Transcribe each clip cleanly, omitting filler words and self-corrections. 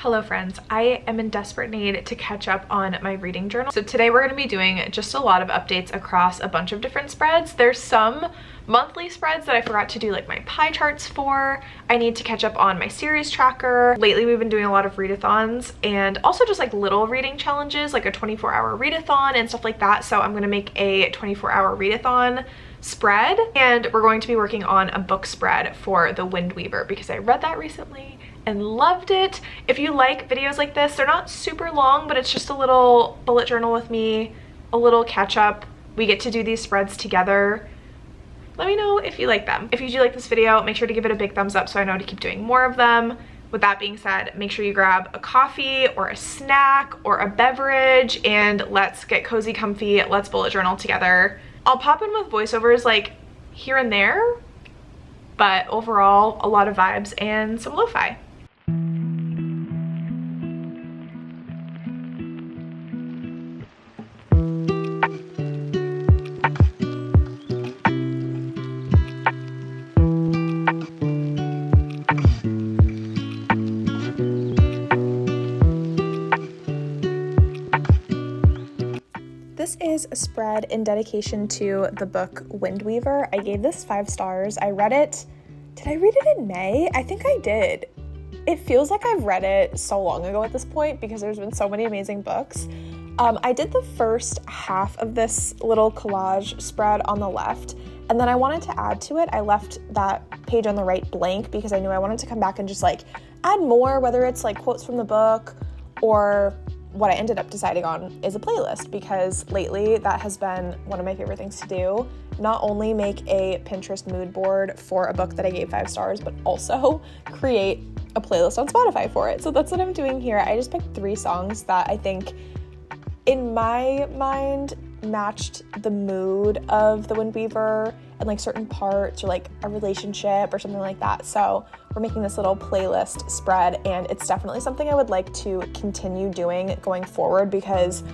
Hello friends, I am in desperate need to catch up on my reading journal. So today we're going to be doing just a lot of updates across a bunch of different spreads. There's some monthly spreads that I forgot to do like my pie charts for. I need to catch up on my series tracker. Lately we've been doing a lot of readathons and also just like little reading challenges, like a 24-hour readathon and stuff like that. So I'm going to make a 24-hour readathon spread, and we're going to be working on a book spread for The Wind Weaver because I read that recently and loved it. If you like videos like this, they're not super long, but it's just a little bullet journal with me, a little catch up. We get to do these spreads together. Let me know if you like them. If you do like this video, make sure to give it a big thumbs up so I know to keep doing more of them. With that being said, make sure you grab a coffee or a snack or a beverage and let's get cozy, comfy, let's bullet journal together. I'll pop in with voiceovers like here and there, but overall a lot of vibes and some lo-fi. This is a spread in dedication to the book Wind Weaver. I gave this 5 stars. I read it. Did I read it in May? I think I did. It feels like I've read it so long ago at this point because there's been so many amazing books. I did the first half of this little collage spread on the left, and then I wanted to add to it. I left that page on the right blank because I knew I wanted to come back and just like add more, whether it's like quotes from the book or what I ended up deciding on is a playlist, because lately that has been one of my favorite things to do. Not only make a Pinterest mood board for a book that I gave 5 stars, but also create a playlist on Spotify for it. So that's what I'm doing here. I just picked 3 songs that I think in my mind matched the mood of The Wind Weaver and like certain parts or like a relationship or something like that. So we're making this little playlist spread, and it's definitely something I would like to continue doing going forward because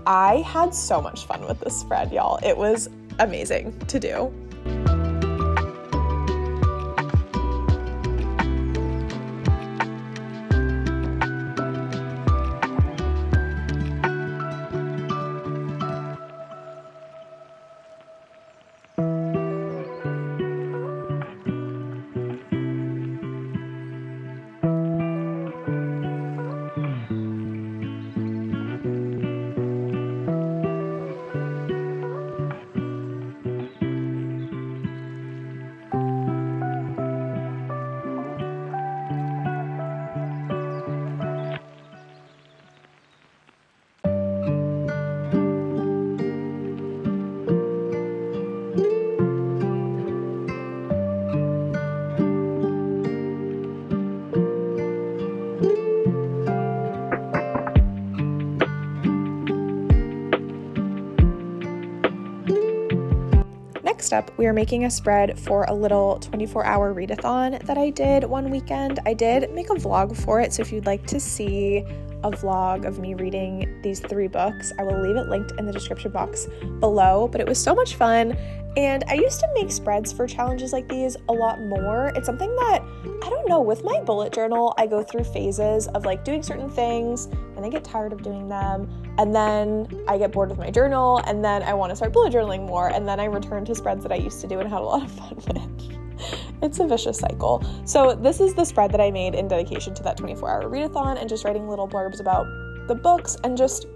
I had so much fun with this spread, y'all. It was amazing to do. Next up, we are making a spread for a little 24-hour readathon that I did one weekend. I did make a vlog for it, so if you'd like to see a vlog of me reading these 3 books, I will leave it linked in the description box below. But it was so much fun, and I used to make spreads for challenges like these a lot more. It's something that, I don't know, with my bullet journal, I go through phases of like doing certain things and I get tired of doing them, and then I get bored with my journal, and then I want to start bullet journaling more, and then I return to spreads that I used to do and had a lot of fun with. It's a vicious cycle. So this is the spread that I made in dedication to that 24-hour readathon and just writing little blurbs about the books, and just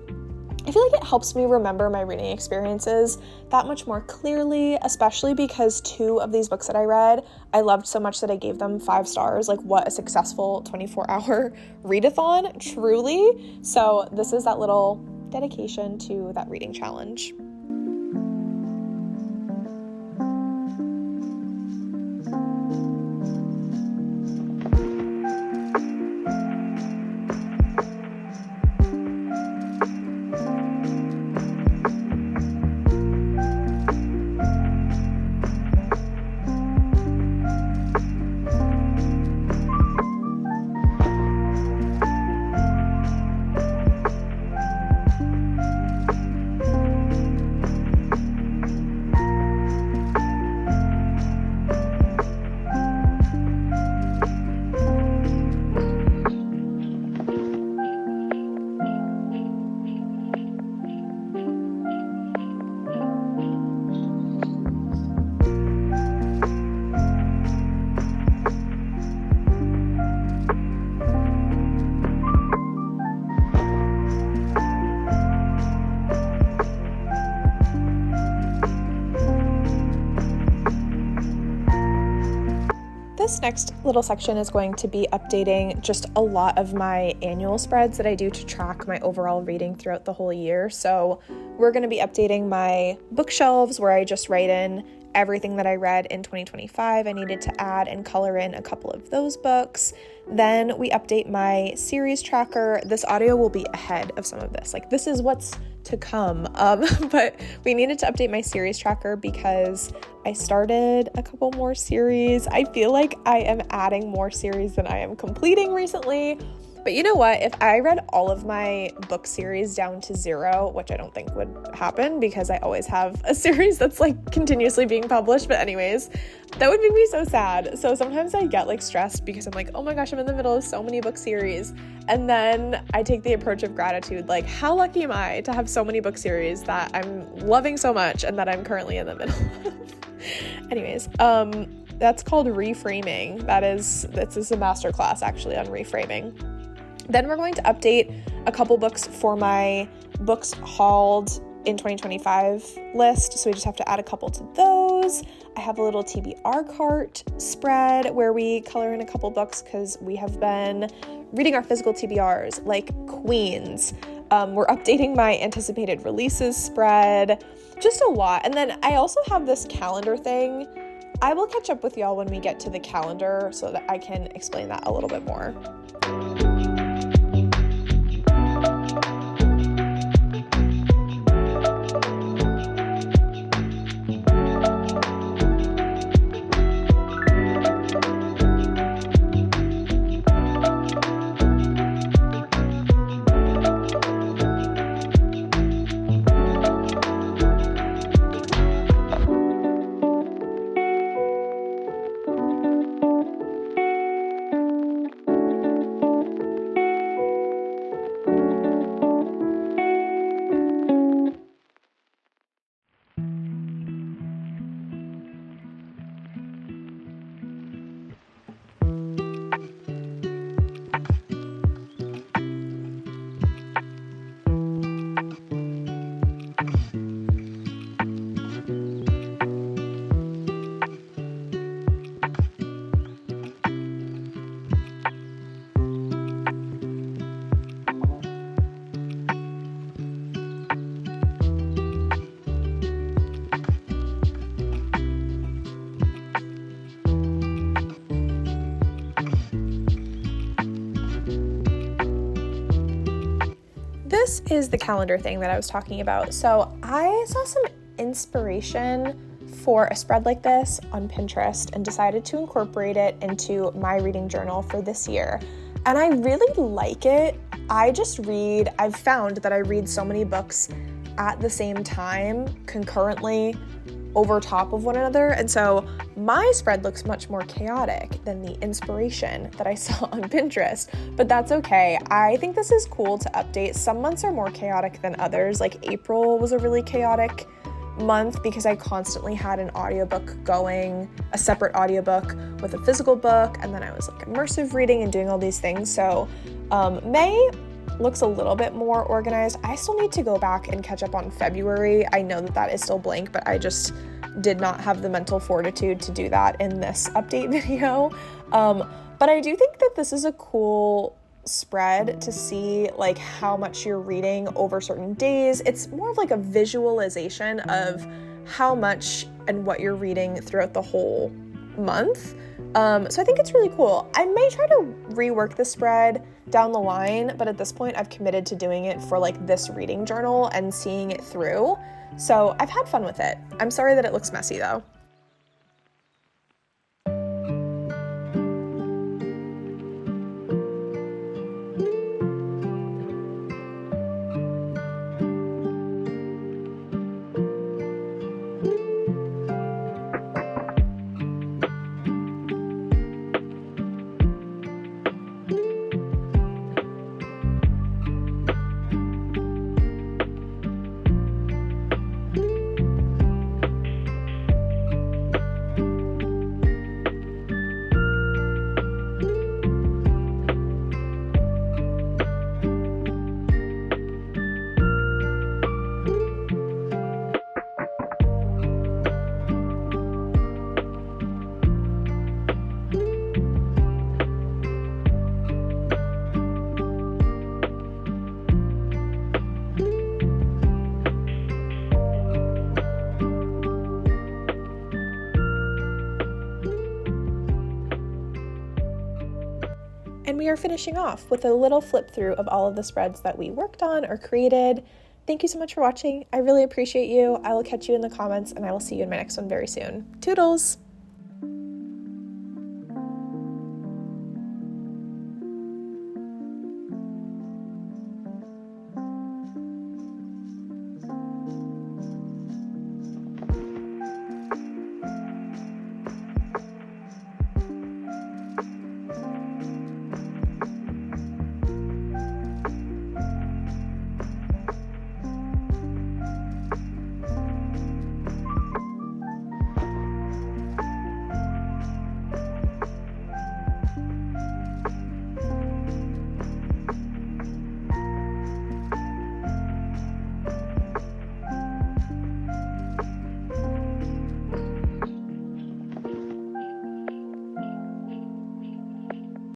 I feel like it helps me remember my reading experiences that much more clearly, especially because 2 of these books that I read, I loved so much that I gave them 5 stars. Like, what a successful 24-hour readathon, truly. So this is that little dedication to that reading challenge. this next little section is going to be updating just a lot of my annual spreads that I do to track my overall reading throughout the whole year. So we're going to be updating my bookshelves where I just write in everything that I read in 2025. I needed to add and color in a couple of those books. Then we update my series tracker. This audio will be ahead of some of this. Like, this is what's to come. But we needed to update my series tracker because I started a couple more series. I feel like I am adding more series than I am completing recently. But you know what? If I read all of my book series down to 0, which I don't think would happen because I always have a series that's like continuously being published, but anyways, that would make me so sad. So sometimes I get like stressed because I'm like, oh my gosh, I'm in the middle of so many book series. And then I take the approach of gratitude, like how lucky am I to have so many book series that I'm loving so much and that I'm currently in the middle of. Anyways, that's called reframing. This is a masterclass actually on reframing. Then we're going to update a couple books for my books hauled in 2025 list. So we just have to add a couple to those. I have a little TBR cart spread where we color in a couple books because we have been reading our physical TBRs like Queens. We're updating my anticipated releases spread, just a lot. And then I also have this calendar thing. I will catch up with y'all when we get to the calendar so that I can explain that a little bit more. This is the calendar thing that I was talking about. So I saw some inspiration for a spread like this on Pinterest and decided to incorporate it into my reading journal for this year. And I really like it. I've found that I read so many books at the same time, concurrently, over top of one another. And so my spread looks much more chaotic than the inspiration that I saw on Pinterest, but that's okay. I think this is cool to update. Some months are more chaotic than others. Like April was a really chaotic month because I constantly had an audiobook going, a separate audiobook with a physical book, and then I was like immersive reading and doing all these things. So May looks a little bit more organized. I still need to go back and catch up on February. I know that is still blank, but I just did not have the mental fortitude to do that in this update video. But I do think that this is a cool spread to see like how much you're reading over certain days. It's more of like a visualization of how much and what you're reading throughout the whole month. So I think it's really cool. I may try to rework the spread down the line, but at this point I've committed to doing it for like this reading journal and seeing it through. So I've had fun with it. I'm sorry that it looks messy though. we are finishing off with a little flip through of all of the spreads that we worked on or created. Thank you so much for watching. I really appreciate you. I will catch you in the comments, and I will see you in my next one very soon. Toodles!